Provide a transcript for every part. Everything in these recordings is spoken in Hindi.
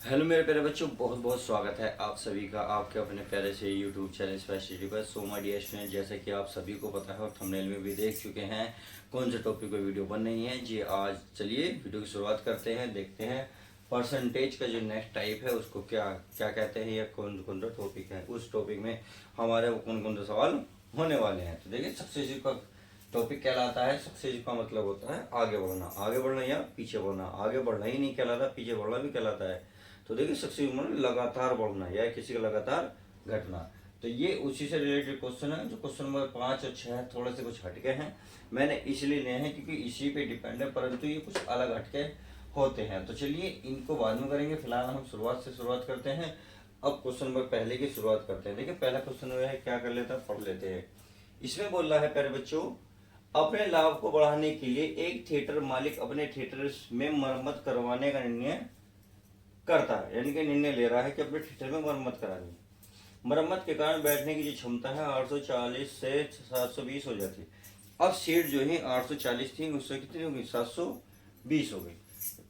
हेलो मेरे प्यारे बच्चों, बहुत बहुत स्वागत है आप सभी का आपके अपने प्यारे से यूट्यूब चैनल स्पेशलिटी पर। सो माय डियर स्टूडेंट, जैसा कि आप सभी को पता है और थंबनेल में भी देख चुके हैं कौन से टॉपिक पर वीडियो बन रही है जी। आज चलिए वीडियो की शुरुआत करते हैं, देखते हैं परसेंटेज का जो नेक्स्ट टाइप है उसको क्या क्या कहते हैं या कौन कौन सा टॉपिक है। उस टॉपिक में हमारे कौन कौन से सवाल होने वाले हैं। तो देखिए सक्सेसिव का टॉपिक कहलाता है, सक्सेसिव का मतलब होता है आगे बढ़ना या पीछे बढ़ना। आगे बढ़ना ही नहीं कहलाता, पीछे बढ़ना भी कहलाता है। तो देखिए सक्सेसिव मतलब लगातार बढ़ना या किसी का लगातार घटना। तो ये उसी से रिलेटेड क्वेश्चन है। जो क्वेश्चन नंबर 5 और 6 थोड़े से कुछ हटके हैं, मैंने इसलिए लिए हैं क्योंकि इसी पे डिपेंड है, परंतु ये कुछ अलग हटके होते हैं। तो चलिए इनको बाद में करेंगे, फिलहाल हम शुरुआत करते हैं। अब क्वेश्चन नंबर पहले की शुरुआत करते हैं। देखिए पहला क्वेश्चन है, क्या कर लेता है, पढ़ लेते हैं। इसमें बोल रहा है प्यारे बच्चों, अपने लाभ को बढ़ाने के लिए एक थिएटर मालिक अपने थिएटर में मरम्मत करवाने का निर्णय करता है, यानी कि निर्णय ले रहा है कि अपने थिएटर में मरम्मत करानी है। मरम्मत के कारण बैठने की जो क्षमता है 840 से 720 हो जाती है। अब सीट जो है 840 थी, उससे कितनी हो गई, 720 हो गई।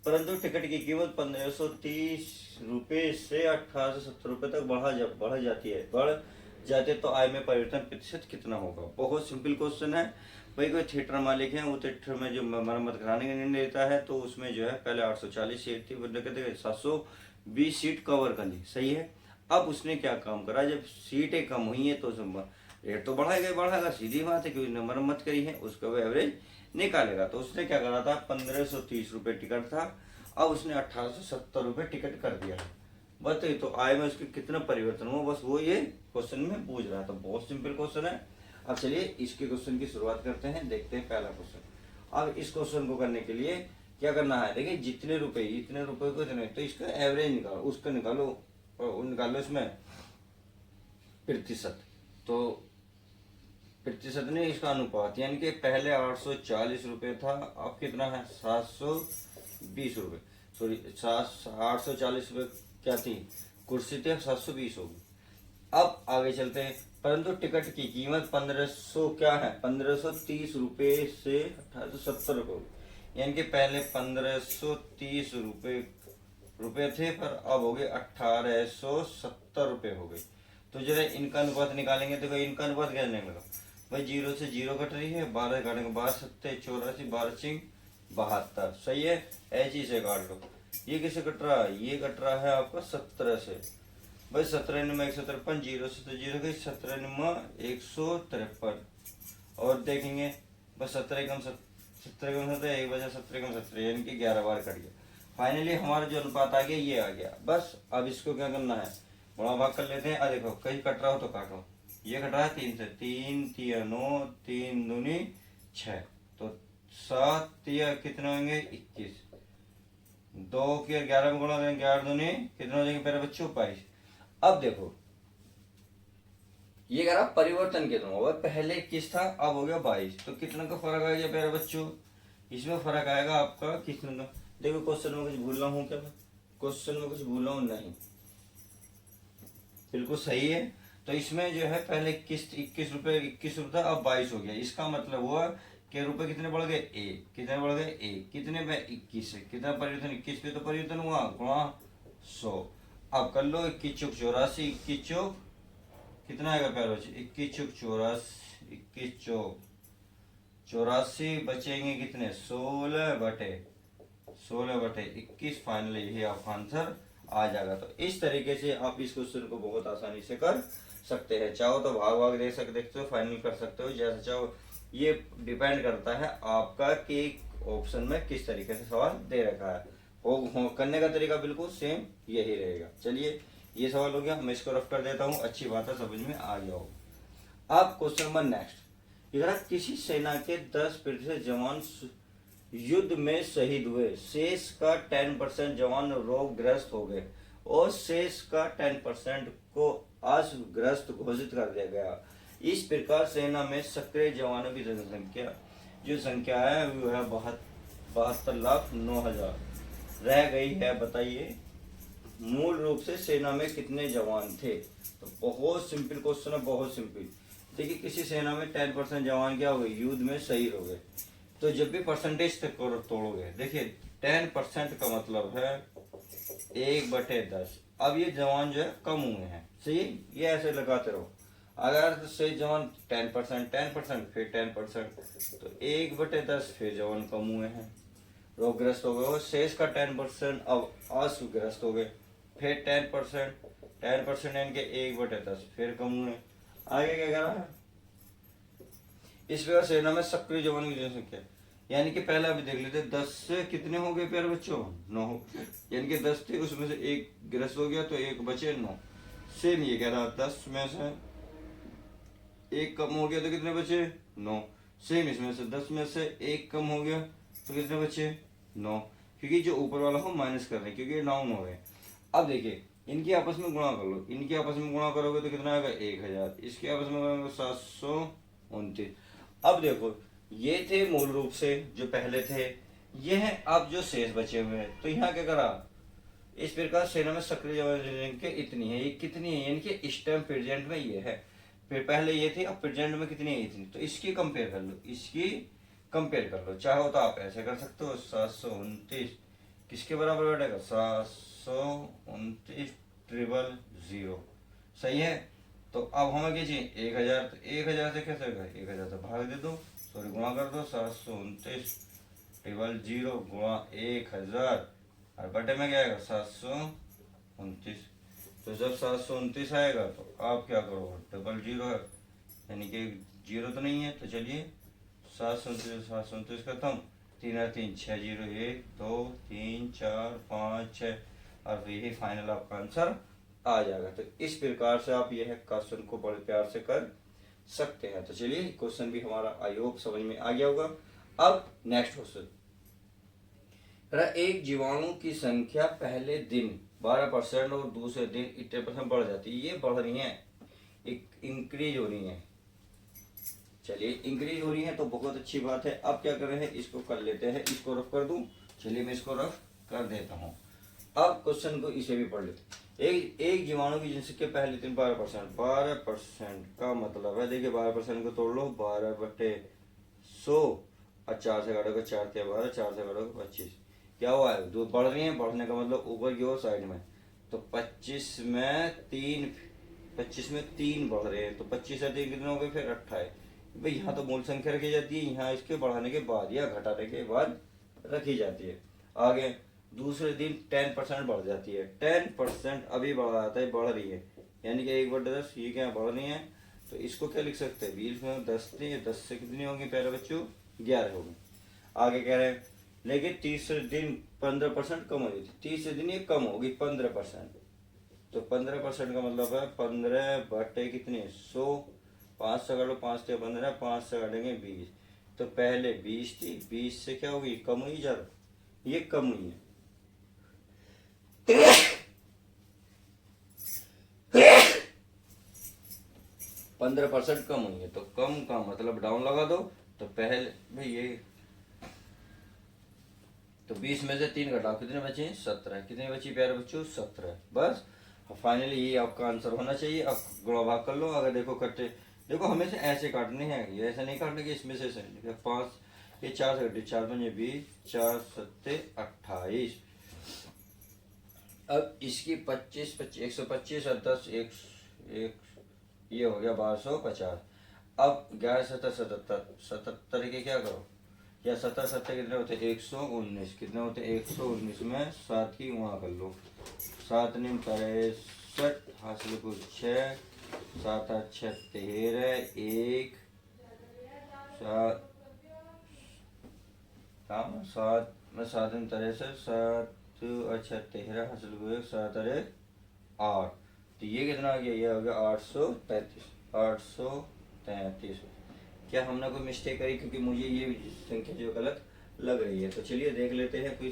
परंतु टिकट की कीमत 1530 रुपए से 1870 रुपए तक बढ़ जाते तो आय में परिवर्तन प्रतिशत कितना होगा। बहुत सिंपल क्वेश्चन है भाई। कोई थिएटर मालिक है, वो थिएटर में जो मरम्मत कराने का निर्णय लेता है, तो उसमें जो है पहले 840 सीट थी, बदले कहते 720 सीट कवर कर ली, सही है। अब उसने क्या काम करा, जब सीटें कम हुई है तो रेट तो बढ़ाएगा, सीधी बात है, क्योंकि उसने मरम्मत करी है, उसका वो एवरेज निकालेगा। तो उसने क्या करा था, 1530 रुपये टिकट था, अब उसने 1870 रुपये टिकट कर दिया। बताइए तो आय में उसके कितना परिवर्तन हुआ, बस वो ये क्वेश्चन में पूछ रहा था। बहुत सिंपल क्वेश्चन है। अब चलिए इसके क्वेश्चन की शुरुआत करते हैं, देखते हैं पहला क्वेश्चन। अब इस क्वेश्चन को करने के लिए क्या करना है, देखिए इतने रुपए को इतने, तो इसका एवरेज निकालो, उसका निकालो इसमें प्रतिशत। तो प्रतिशत ने इसका अनुपात, यानी कि पहले 840 रुपये था, अब कितना है 720 रुपये। सॉरी 840 रुपये क्या थी, कुर्सी थी, अब 720 होगी। अब आगे चलते हैं। परंतु टिकट की कीमत 1500 क्या है, 1530 रुपये से 1870 रुपये, यानी कि पहले 1530 रुपये थे, पर अब हो गए 1870 रुपये हो गए। तो जरा इनका अनुपात निकालेंगे। तो इनका अनुपात क्या निकलेगा भाई, 0 से 0 कट रही है, 12 काटेंगे 12 सत्ते 84, 12 सिंह 72, सही है। ऐसी से काट लो। ये किसे कट रहा है, ये कट रहा है आपका 17 से भाई, 17 × 153, 0 से तो 0 गई, 17 × 153। और देखेंगे बस 17 कम 17 एक बजा 17 कम 17, यानी कि 11 बार कट गया। फाइनली हमारा जो अनुपात आ गया ये आ गया। बस अब इसको क्या करना है, बड़ा भाग कर लेते हैं। देखो कहीं कट रहा हो तो काटो। ये कट रहा है 3 से, 3 3 9, 3 दूनी 6, तो 7 या कितने होंगे 21, 2 के 11 में गुणा करेंगे, 11 दूनी कितने हो जाएंगे मेरे बच्चों 22। अब देखो ये करा परिवर्तन कितना होगा, पहले 21 था, अब हो गया 22, तो कितना का फर्क आ गया मेरे बच्चों, इसमें फर्क आएगा आपका कितना का। देखो क्वेश्चन में कुछ भूल रहा हूँ क्या, क्वेश्चन में कुछ भूल रहा हूँ नहीं, बिल्कुल सही है। तो इसमें जो है पहले 21 रुपये था, अब 22 हो गया। इसका मतलब हुआ कि रुपए कितने बढ़ गए, कितने बढ़ गए, कितने पे 21 है, कितना परिवर्तन 21 पे तो परिवर्तन हुआ गुणा 100। अब कर लो 21 चौक 84, 21 चौक कितना आएगा प्यारो, 21 चौक 84, 21 चौक 84, बचेंगे कितने 16/21। फाइनली यही आपका आंसर आ जाएगा। तो इस तरीके से आप इस क्वेश्चन को बहुत आसानी से कर सकते हैं। चाहो तो भाग दे सकते हो, फाइनल कर सकते हो, जैसा चाहो। ये डिपेंड करता है आपका कि ऑप्शन में किस तरीके से सवाल दे रखा है। करने का तरीका बिल्कुल सेम यही रहेगा। चलिए ये सवाल हो गया, मैं इसको रफ कर देता हूँ, अच्छी बात है, समझ में आ गया हो। अब क्वेश्चन नंबर नेक्स्ट, इधर किसी सेना के 10% जवान युद्ध में शहीद हुए, शेष का 10% जवान रोगग्रस्त हो गए और शेष का 10% को अग्रस्त घोषित कर दिया गया। इस प्रकार सेना में सक्रिय जवानों की जनसंख्या जो संख्या है वो है 72,09,000 रह गई है। बताइए मूल रूप से सेना में कितने जवान थे। तो बहुत सिंपल क्वेश्चन है, बहुत सिंपल। देखिए किसी सेना में 10% जवान क्या हो गए, युद्ध में शहीद हो गए। तो जब भी परसेंटेज तक तोड़ोगे, देखिए 10% का मतलब है 1/10। अब ये जवान जो है कम हुए हैं, सही है, ये ऐसे लगाते रहो। अगर से जवान 10%, 10% फिर 10%, तो 1/10 फिर जवान कम हुए हैं, रोगग्रस्त हो गए। और शेष का 10% अब आंसूग्रस्त हो गए, फिर 10%, 10% यानी कि 1/10 फिर कम हुए। आगे क्या करा है, इस प्रकार सेना में सक्रिय जवान की जनसंख्या, यानी कि पहले अभी देख लेते 10 से कितने हो गए प्यारे बच्चों, 9 हो, यानी कि 10 थे उसमें से एक ग्रस्त हो गया तो एक बचे 9। सेम ये कह रहा 10 में से एक कम हो गया तो कितने बचे 9। सेम इसमें से 10 में से एक कम हो गया तो कितने बचे 9, क्योंकि जो ऊपर वाला हो माइनस कर रहे हैं क्योंकि डाउन हो गए। अब देखिए इनकी आपस में गुणा कर लो, इनकी आपस में गुणा करोगे तो कितना आएगा 1000, इसके आपस में करोगे 729। अब देखो ये थे मूल रूप से जो पहले थे, ये है अब जो शेष बचे हुए हैं। तो यहाँ क्या करा, इस प्रकार सेना में सक्रिय जवान की संख्या इतनी है, ये कितनी है, यानी कि इस टाइम प्रेजेंट में ये है, फिर पहले ये थी, अब प्रेजेंट में कितनी है इतनी। तो इसकी कंपेयर कर लो, इसकी कंपेयर कर लो, चाहो तो आप ऐसे कर सकते हो 729 किसके बराबर बैठेगा 729 ट्रिपल 0, सही है। तो अब हमें क्या चाहिए 1000, तो 1000 से कैसे होगा 1000 से भाग दे दो, सॉरी गुणा कर दो, 729 ट्रिपल 0 गुणा 1000 और बटे में क्या आएगा 729। तो जब 729 आएगा तो आप क्या करोगे, डबल 0 है यानी कि 0 तो नहीं है, तो चलिए 729 खत्म, 3 और 3 6 0 1 2 3 4 5 6 और यही फाइनल आपका आंसर आ जाएगा। तो इस प्रकार से आप यह क्वेश्चन को बड़े प्यार से कर सकते हैं। तो चलिए क्वेश्चन भी हमारा आई होप समझ में आ गया होगा। अब नेक्स्ट क्वेश्चन, एक जीवाणु की संख्या पहले दिन 12% और दूसरे दिन 18% बढ़ जाती है, ये बढ़ रही है, इंक्रीज हो रही है। चलिए इंक्रीज हो रही है तो बहुत अच्छी बात है। अब क्या कर रहे हैं, इसको कर लेते हैं, इसको रफ कर दूं, चलिए मैं इसको रफ कर देता हूं। अब क्वेश्चन को इसे भी पढ़ लेते। एक जीवाणु की जनसंख्या पहले दिन 12%, 12% का मतलब है, देखिए 12% को तोड़ लो, 12/100 और 4 से काटोगे 4 के 12, 4 से काटोगे 25, क्या हुआ है दो बढ़ रही है, बढ़ने का मतलब ऊपर की ओर साइड में, तो 25 में 3 बढ़ रहे हैं, तो 25 से 3 कितने हो गए फिर 28। भाई यहाँ तो मूल संख्या रखी जाती है, यहाँ इसके बढ़ाने के बाद या घटाने के बाद रखी जाती है। आगे दूसरे दिन 10% बढ़ जाती है, 10% अभी बढ़ आता है, बढ़ रही है, यानी कि 1/10 ये क्या बढ़ रही है। तो इसको क्या लिख सकते हैं, 20 में 10 थे, 10 से कितनी होगी प्यारे बच्चों 11 होगी। आगे कह रहे हैं लेकिन तीसरे दिन 15% कम हो जाती, तीसरे दिन ये कम होगी 15%, तो 15% का मतलब है 15 बटे कितने 100, 5 से काटो 5 से 15, 5 से काटेंगे 20, तो पहले 20 थी, 20 से क्या होगी कम हुई ज्यादा, ये कम हुई है। 15% कम हुई है, तो कम का मतलब डाउन लगा दो, तो पहले भाई ये तो 20 में से 3 घटाओ कितने बचे 17, कितने बची प्यारे बच्चों 17, बस फाइनली ये आपका आंसर होना चाहिए। अब गुणा भाग कर लो, अगर देखो कट्टे देखो हमें से ऐसे काटने हैं, ये ऐसे नहीं काटने के, इसमें से 5 ये 4 से कटे 4 5 20, 4 7 28। अब इसकी 25 125 और 10 एक ये हो गया 1250। अब 11 7 77 के क्या करो, या 17 7 कितने होते 119, कितने होते 119 में 7 की गुणा कर लो, 7 9 63 हासिल को 6, 7 8 6 13 1 7 7 में 7 में 63, 7 अच्छा 13 हासिल को 1 7 अरे 8, तो ये कितना आ गया, ये हो गया 833, 833। क्या हमने कोई मिस्टेक करी, क्योंकि मुझे ये संख्या जो गलत लग रही है। तो चलिए देख लेते हैं कोई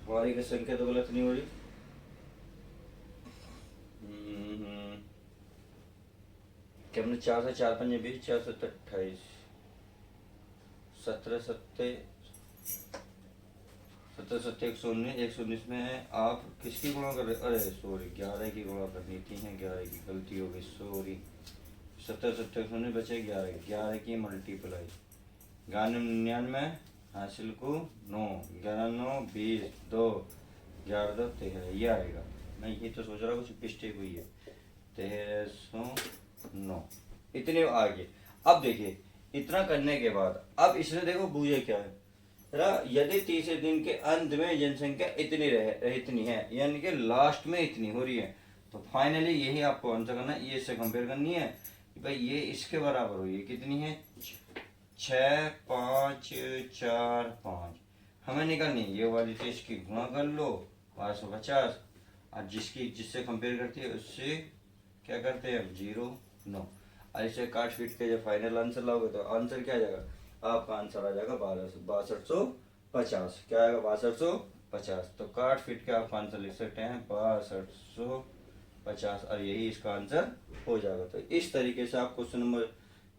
हमारी की संख्या तो गलत नहीं हो रही। क्या हमने 4 से 4 5 20, 4 7 28, 17 7 119 में है, आप किसकी गुणा कर रहे, अरे सॉरी 11 की गुणा करनी थी, 11 की गलती हो गई, सॉरी 17 119 बचे 11 की मल्टीप्लाई 99 हासिल को 9, 11 9 20 2 11 दो 13, ये आएगा। मैं ये तो सोच रहा हूँ कुछ मिस्टेक हुई है। 1309 इतने आगे। अब देखिए इतना करने के बाद अब इसने देखो बूझे क्या है, यदि तीसरे दिन के अंत में जनसंख्या इतनी रहे, इतनी है, यानी कि लास्ट में इतनी हो रही है, तो फाइनली यही आपको आंसर करना है। ये इससे कंपेयर करनी है कि भाई ये इसके बराबर हुई है, कितनी है 6 5 4 5, हमें निकालनी है ये वाली, तो इसकी गुणा कर लो 1250, और जिससे कंपेयर करती है उससे क्या करते हैं हम 0 9, और इसे काट पीट के जब फाइनल आंसर लाओगे तो आंसर क्या आ जाएगा, आपका आंसर आ जाएगा 6250। क्या आएगा 6250, तो काट पीट के आप आंसर लिख सकते हैं 6250, और यही इसका आंसर हो जाएगा। तो इस तरीके से आप क्वेश्चन नंबर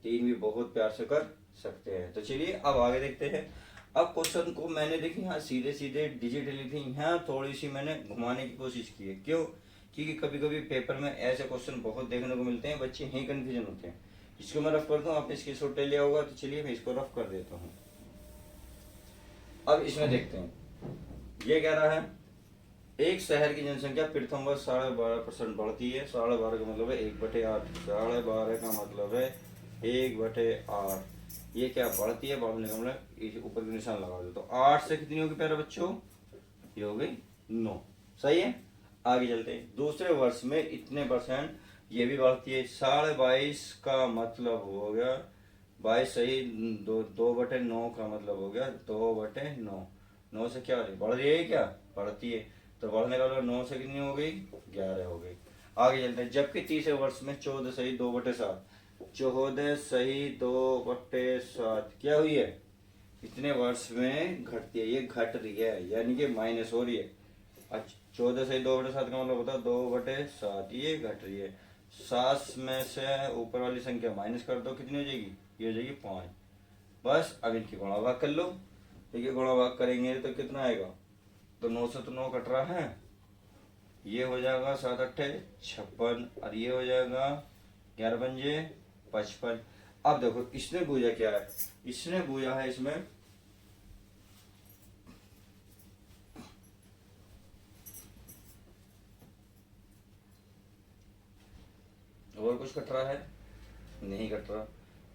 3 भी बहुत प्यार से कर सकते हैं। तो चलिए अब आगे देखते हैं। अब क्वेश्चन को मैंने देखी यहाँ सीधे सीधे डिजिटली थी, यहाँ थोड़ी सी मैंने घुमाने की कोशिश की है। क्यों? क्योंकि कभी कभी पेपर में ऐसे क्वेश्चन बहुत देखने को मिलते हैं, बच्चे ही कंफ्यूजन होते हैं। इसको मैं रफ करता हूँ, आपने इसकी शॉट ले लिया होगा, तो चलिए मैं इसको रफ कर देता हूँ। अब इसमें देखते हैं, ये कह रहा है एक शहर की जनसंख्या प्रथम वर्ष 12.5% बढ़ती है। 12.5 का मतलब है 1/8, 12.5 का मतलब है 1/8। ये क्या बढ़ती है, बढ़ने का मतलब ऊपर का निशान लगा दो, तो 8 से कितनी होगी प्यारे बच्चों, ये हो गई 9। सही है, आगे चलते हैं। दूसरे वर्ष में इतने परसेंट ये भी बढ़ती है। 22.5 का मतलब हो गया 22 सही, 2/9 का मतलब हो गया 2/9। 9 से क्या हो रही, बढ़ रही है क्या, बढ़ती है, तो बढ़ने का मतलब 9 से कितनी हो गई 11 हो गई। आगे चलते हैं। जबकि तीसरे वर्ष में 14 सही 2/7, 14 सही 2/7 क्या हुई है, इतने वर्ष में घटती है, ये घट रही है यानी कि माइनस हो रही है। अच्छा 14 सही 2/7 का मतलब होता है 2/7, ये घट रही है। 7 में से ऊपर वाली संख्या माइनस कर दो, कितनी हो जाएगी, ये हो जाएगी 5। बस अब इनकी गुणा भाग कर लो। देखिए गुणा भाग करेंगे तो कितना आएगा, तो 9 से तो 9 कट रहा है, ये हो जाएगा 7 8 56, और ये हो जाएगा 11 पंजे 55। अब देखो इसने पूछा क्या है, इसने पूछा है इसमें और कुछ कट रहा है, नहीं कट रहा।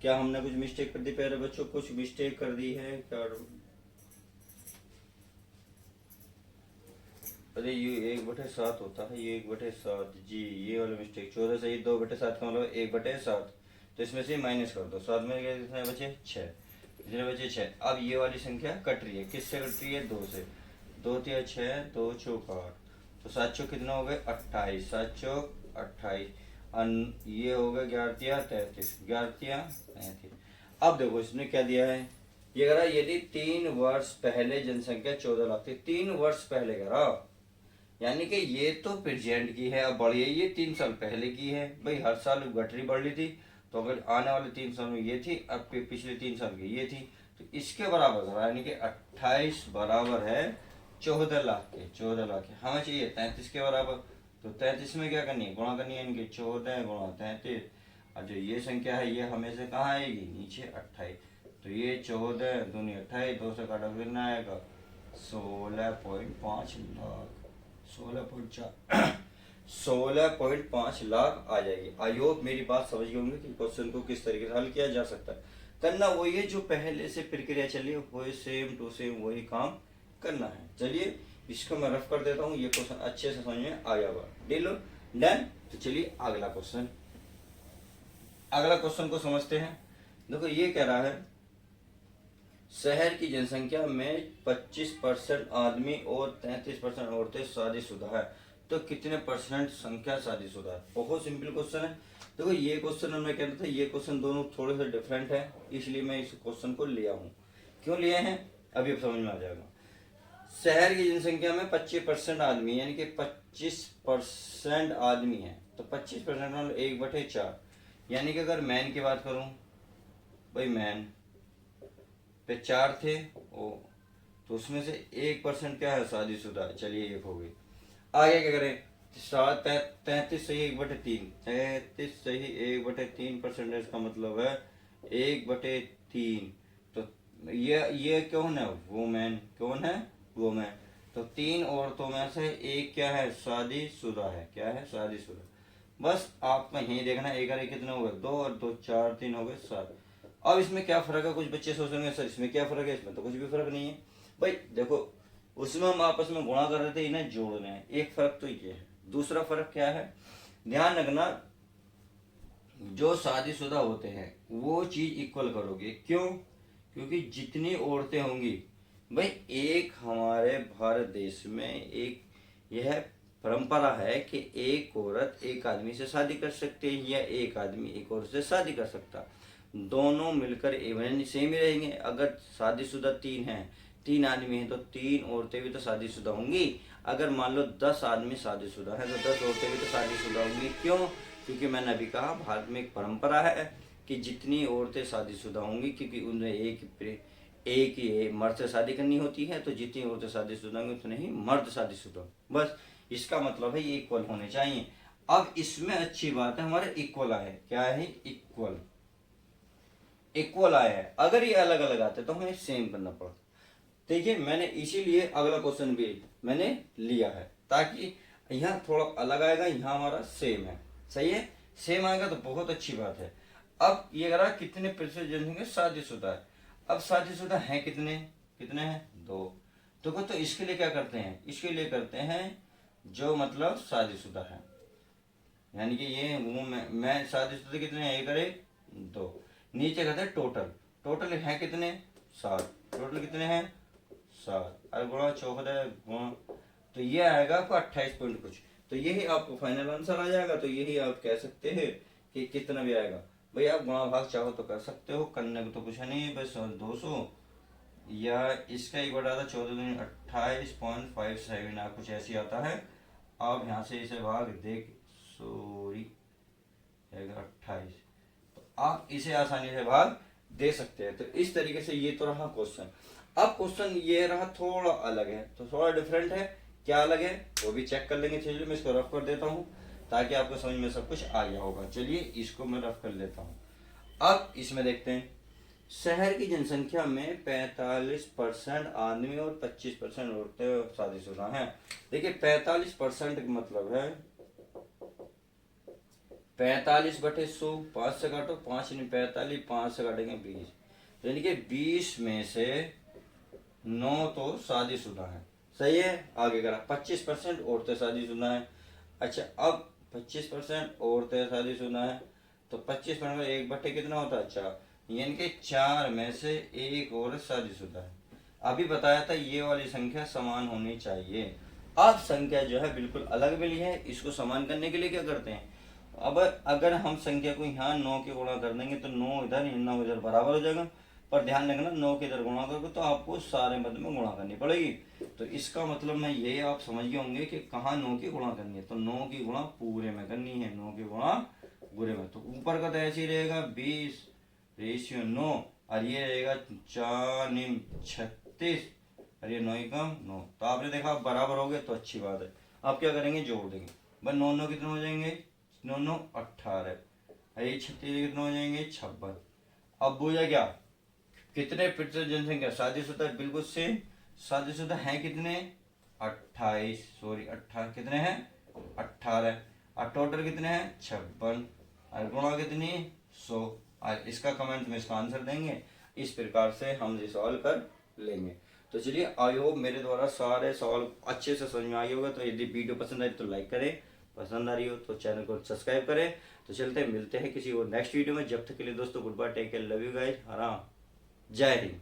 क्या हमने कुछ मिस्टेक कर दी प्यारे बच्चों, कुछ मिस्टेक कर दी है क्या? अरे ये 1/7 होता है, ये 1/7 जी, ये वाला मिस्टेक। 14 सही 2/7 का मतलब 1/7, तो इसमें से माइनस कर दो। 7 में कितने बचे 6, कितने बचे 6। अब ये वाली संख्या कट रही है, किससे कट रही है 2 से, 2 तिया 6, 2 चौक 8, तो 7 चौक कितना हो गए 28, 7 चौक 28, ये हो गया 11 तिया 33, 11 तिया 33। अब देखो इसने क्या दिया है, ये कह रहा है यदि 3 वर्ष पहले जनसंख्या 14 लाख थी, 3 वर्ष पहले कह रहा, यानी कि ये तो प्रेजेंट की है, अब बढ़ी है, ये 3 साल पहले की है। भाई हर साल घट बढ़ रही थी, तो अगर आने वाले 3 साल में ये थी, अब पिछले 3 साल की ये थी, तो इसके बराबर करा, यानी कि 28 बराबर है 14 लाख के। 14 लाख के हमें चाहिए 33 के बराबर, तो 33 में क्या करनी है, गुणा करनी है, इनके 14 गुणा 33, और जो ये संख्या है ये हमें से कहाँ आएगी, नीचे 28, तो ये 14 दूनी 28, 2 से काटा कितना आएगा 16.5 लाख, 16.5 लाख आ जाएगी। आई होप मेरी बात समझ गए होंगे कि क्वेश्चन को किस तरीके से हल किया जा सकता है। करना वही है जो पहले से प्रक्रिया चली है, वही सेम टू सेम वही काम करना है। चलिए इसको मैं रफ कर देता हूँ, ये क्वेश्चन अच्छे से समझ में आ जाएगा। Deal done. तो चलिए अगला क्वेश्चन, अगला क्वेश्चन को समझते हैं। देखो ये कह रहा है शहर की जनसंख्या में 25% आदमी और 33% औरतें शादीशुदा है, तो कितने परसेंट संख्या शादीशुदा है। बहुत सिंपल क्वेश्चन है। देखो ये क्वेश्चन मैं कह रहा था, ये क्वेश्चन दोनों थोड़े से डिफरेंट है, इसलिए मैं इस क्वेश्चन को लिया हूँ। क्यों लिए हैं अभी अब समझ में आ जाएगा। शहर की जनसंख्या में 25% आदमी, यानी कि 25% आदमी है, तो 25% मतलब 1/4, यानी कि अगर मैन की बात करूं, भाई मैन पे 4 थे ओ, तो उसमें से 1% क्या है शादीशुदा, चलिए 1 हो गई। आगे क्या करें, 33 सही 1/3, 33 सही 1/3 परसेंटेज का मतलब है 1/3, तो ये कौन है, वोमेन, कौन है वोमेन, तो 3 औरतों में से एक क्या है, शादीशुदा है। क्या है, शादीशुदा। बस आपको यही देखना, एक और एक कितने हो गए, 2 और 2 4, 3 हो गए 7। अब इसमें क्या फर्क है, कुछ बच्चे सोचेंगे सर इसमें क्या फर्क है, इसमें तो कुछ भी फर्क नहीं है। भाई देखो, उसमें हम आपस में गुणा कर रहे थे, इन्हें जोड़ रहे हैं, एक फर्क तो ये है। दूसरा फर्क क्या है, ध्यान रखना, जो शादीशुदा होते हैं वो चीज इक्वल करोगे। क्यों? क्योंकि जितनी औरतें होंगी, भाई एक हमारे भारत देश में एक यह परंपरा है कि एक औरत एक आदमी से शादी कर सकती है या एक आदमी एक औरत से शादी कर सकता, दोनों मिलकर इवन सेम ही रहेंगे। अगर शादीशुदा 3 हैं, 3 आदमी हैं, तो 3 औरतें भी तो शादीशुदा होंगी। अगर मान लो 10 आदमी शादीशुदा है तो 10 औरतें भी तो शादीशुदा होंगी। क्यों? क्योंकि मैंने अभी कहा भारत में एक परंपरा है कि जितनी औरतें शादीशुदा होंगी, क्योंकि उन्हें एक ही मर्द से शादी करनी होती है, तो जितनी औरतें शादीशुदा होंगी उतने ही मर्द शादीशुदा। बस इसका मतलब है ये इक्वल होने चाहिए। अब इसमें अच्छी बात है हमारे इक्वल आए। क्या है? इक्वल। इक्वल आया है। अगर ये अलग अलग आते तो हमें सेम करना पड़ता। देखिए, मैंने इसीलिए अगला क्वेश्चन भी मैंने लिया है, ताकि यहाँ थोड़ा अलग आएगा, यहाँ हमारा सेम है। सही है, सेम आएगा तो बहुत अच्छी बात है। अब ये करा कितने प्रतिशत जनसंख्या शादीशुदा है। अब शादीशुदा है कितने, कितने हैं? 2। तो इसके लिए क्या करते हैं, इसके लिए करते हैं जो मतलब शादीशुदा है, यानी कि ये वो मैं शादीशुदा कितने हैं, एक और एक 2। नीचे कहते हैं टोटल। टोटल है कितने? 7। टोटल कितने हैं? 7। अरे गुणा 14 गुणा, तो ये आएगा आपको 28 पॉइंट कुछ। तो यही आपको फाइनल आंसर आ जाएगा। तो यही आप कह सकते हैं कि कितना भी आएगा। भाई आप गुणा भाग चाहो तो कर सकते हो, करने को तो कुछ है नहीं, बस 200 या इसका एक बटा था 14 28.57 आप कुछ ऐसी आता है। आप यहाँ से इसे भाग देख, सॉरी 28, तो आप इसे आसानी से भाग दे सकते हैं। तो इस तरीके से ये तो रहा क्वेश्चन। अब क्वेश्चन ये रहा थोड़ा अलग है, तो थोड़ा डिफरेंट है। क्या अलग है वो भी चेक कर लेंगे। चलिए मैं इसको रफ कर देता हूँ ताकि आपको समझ में सब कुछ आ गया होगा। चलिए इसको मैं रफ कर लेता हूँ। अब इसमें देखते हैं, शहर की जनसंख्या में 45% आदमी और 25% औरतें शादीशुदा हैं। देखिए 45% का मतलब है 45/100, 5 से काटो, 5 नहीं 45, 5 से काटेंगे 20, यानी कि 20 में से 9 तो शादीशुदा है। सही है। आगे करा 25% औरतें शादीशुदा हैं। अच्छा, अब 25% औरतें शादीशुदा हैं, तो 25% 1/, कितना होता है 4, यानी कि 4 में से एक औरत शादीशुदा है। अभी बताया था ये वाली संख्या समान होनी चाहिए। अब संख्या जो है बिल्कुल अलग मिली है, इसको समान करने के लिए क्या करते हैं, अब अगर हम संख्या को यहाँ 9 के गुणा कर देंगे तो 9 इधर 9 इधर बराबर हो जाएगा। पर ध्यान रखना 9 के इधर गुणा करोगे तो आपको सारे मद में गुणा करनी पड़ेगी। तो इसका मतलब मैं ये आप समझ गए होंगे कि कहाँ 9 की गुणा करनी है। तो 9 की गुणा पूरे में करनी है, 9 की गुणा पूरे में। तो ऊपर का तो ऐसे ही रहेगा 20/9, और ये रहेगा 4 36, और ये 9 कम 9। तो आपने देखा आप बराबर हो गए तो अच्छी बात है। आप क्या करेंगे, जोड़ देंगे। बस 9 9 कितने हो जाएंगे, 9 9 18, ये 36 कितने हो जाएंगे 56। अब बोझा क्या, कितने प्रतिशत जनसंख्या शादीशुदा, बिल्कुल सेम। शादीशुदा है कितने, 28, सॉरी 18, कितने हैं 18, और टोटल कितने हैं 56, और गुणा कितनी 100। और इसका कमेंट में इसका आंसर देंगे। इस प्रकार से हम ये सवाल कर लेंगे। तो चलिए, आई होप मेरे द्वारा सारे सवाल अच्छे से समझ में आए होगा। तो यदि वीडियो पसंद आए तो लाइक करें, पसंद आ रही हो तो चैनल को सब्सक्राइब करें। तो चलते मिलते हैं किसी और नेक्स्ट वीडियो में। जब तक के लिए दोस्तों good bye, take care, love you guys, आराम, जय हिंद।